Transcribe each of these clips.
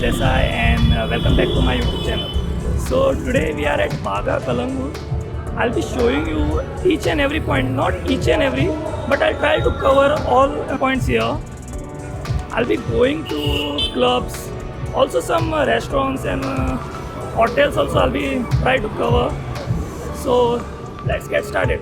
SI and welcome back to my YouTube channel. So today we are at Baga Calanguate. I'll be showing you each and every point, not each and every, but I'll try to cover all points here. I'll be going to clubs, also some restaurants and hotels also I'll be trying to cover. So let's get started.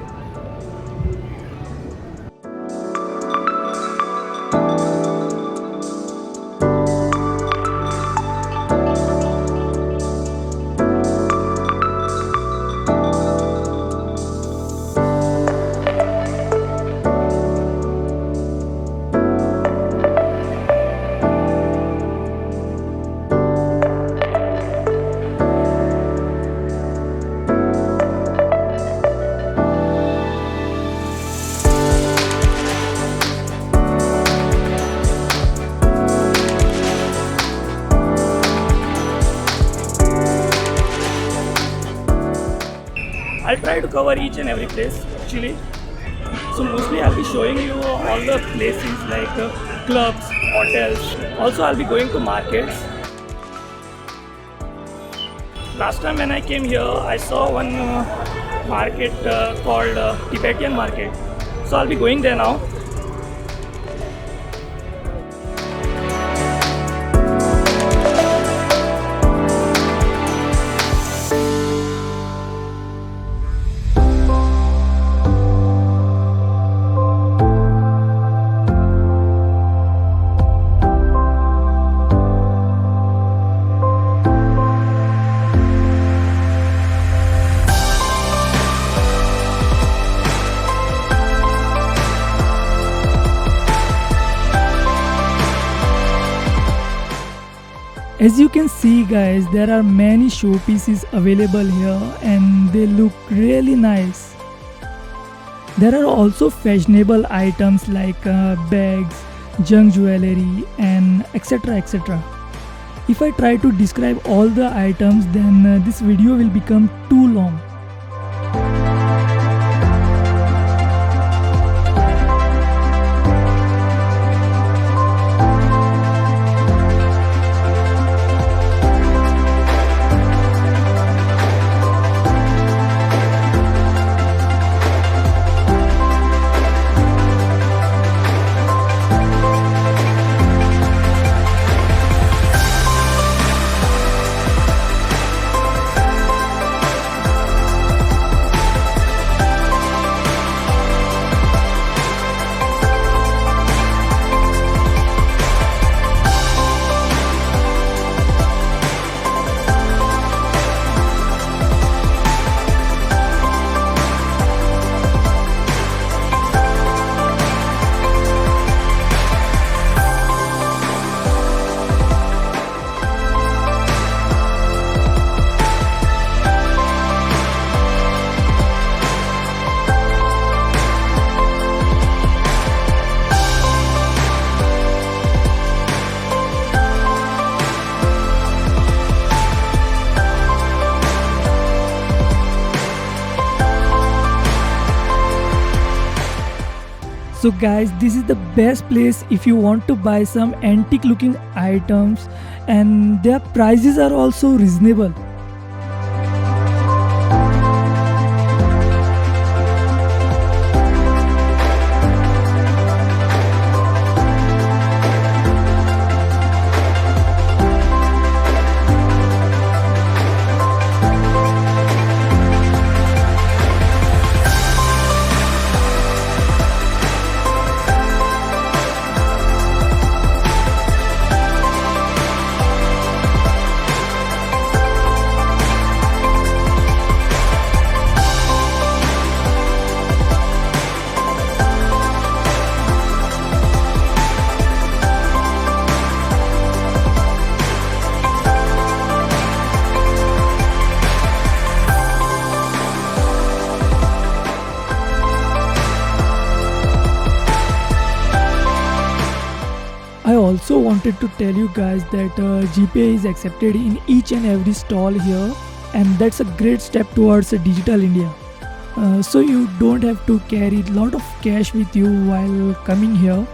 I'll try to cover each and every place actually. So mostly I'll be showing you all the places like clubs, hotels. Also I'll be going to markets. Last time when I came here, I saw one market called Tibetan market. So I'll be going there now. As you can see guys, there are many showpieces available here and they look really nice. There are also fashionable items like bags, junk jewelry and etc. If I try to describe all the items, then this video will become too long. So guys, this is the best place if you want to buy some antique looking items and their prices are also reasonable. I also wanted to tell you guys that GPay is accepted in each and every stall here, and that's a great step towards a digital India. So you don't have to carry a lot of cash with you while coming here.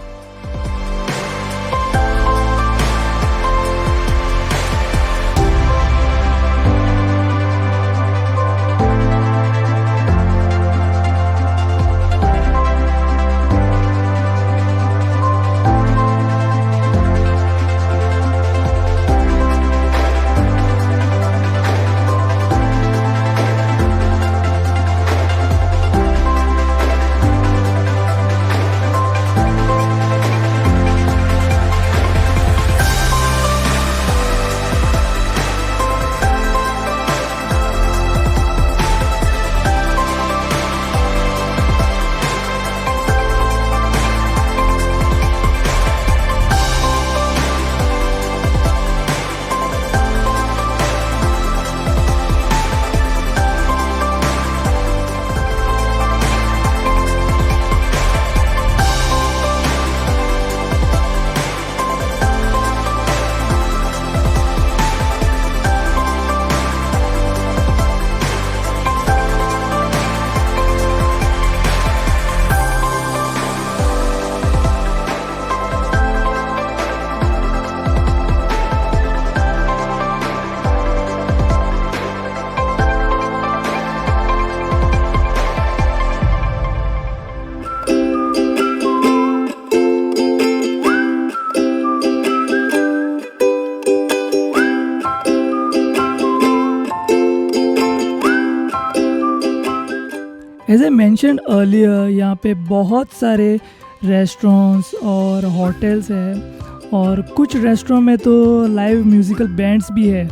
As I mentioned earlier, यहाँ पे बहुत सारे restaurants और hotels है और कुछ restaurant में तो लाइव म्यूज़िकल बैंड्स भी है।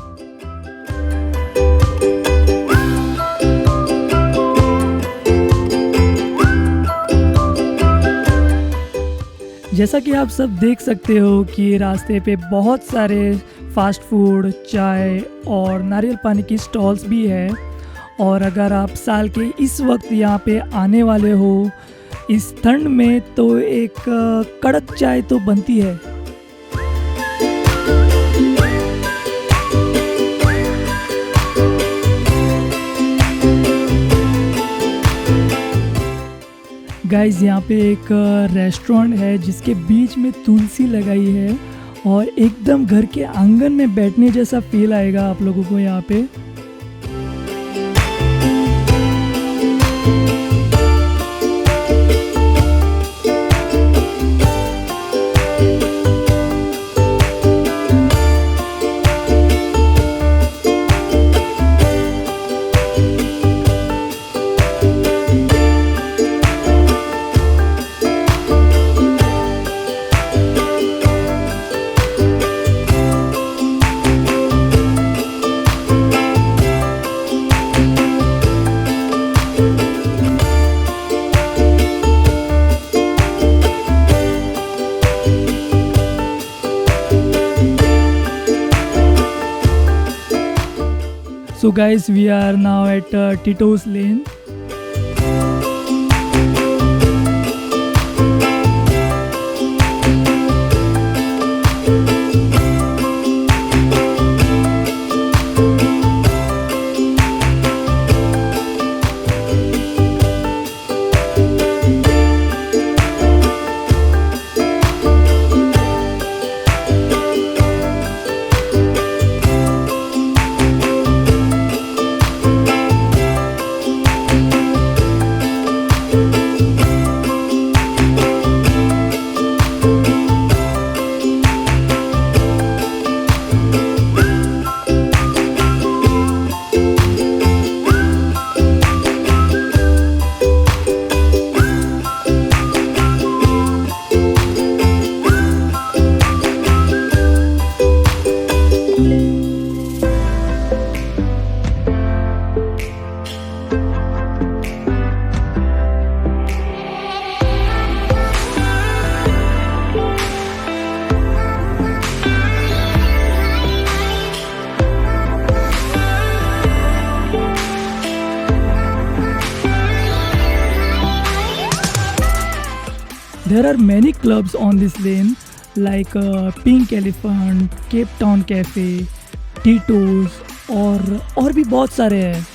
जैसा कि आप सब देख सकते हो कि रास्ते पे बहुत सारे फास्ट फूड, चाय और नारियल पानी की स्टॉल्स भी है। और अगर आप साल के इस वक्त यहाँ पे आने वाले हो इस ठंड में, तो एक कड़क चाय तो बनती है। गाइस, यहाँ पे एक रेस्टोरेंट है जिसके बीच में तुलसी लगाई है और एकदम घर के आंगन में बैठने जैसा फील आएगा आप लोगों को यहाँ पे। So guys, we are now at Tito's Lane. There are many clubs on this lane like Pink Elephant, Cape Town Cafe, Tito's और भी बहुत सारे हैं।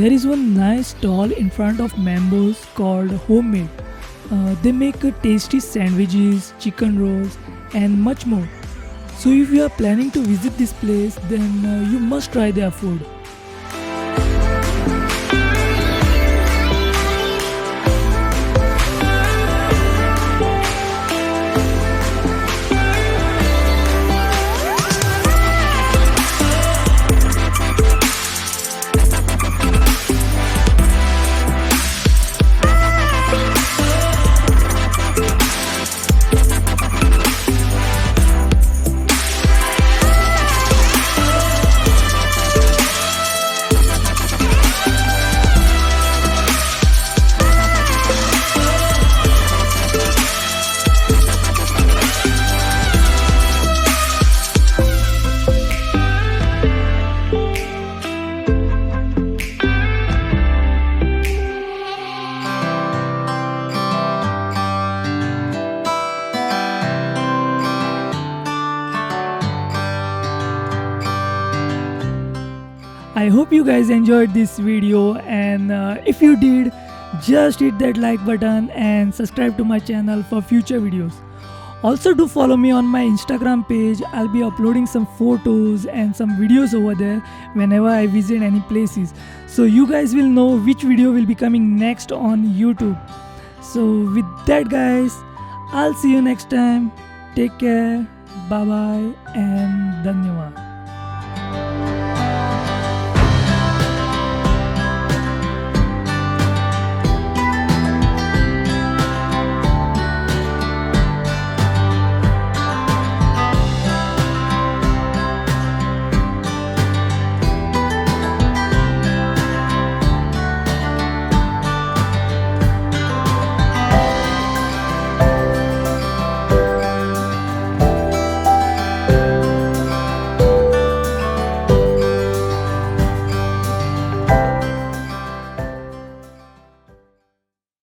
There is one nice stall in front of Mambo's called Homemade. They make tasty sandwiches, chicken rolls, and much more. So if you are planning to visit this place, then you must try their food. I hope you guys enjoyed this video, and if you did, just hit that like button and subscribe to my channel for future videos. Also do follow me on my Instagram page. I'll be uploading some photos and some videos over there whenever I visit any places. So you guys will know which video will be coming next on YouTube. So with that guys, I'll see you next time. Take care. Bye bye and Dhanyawad.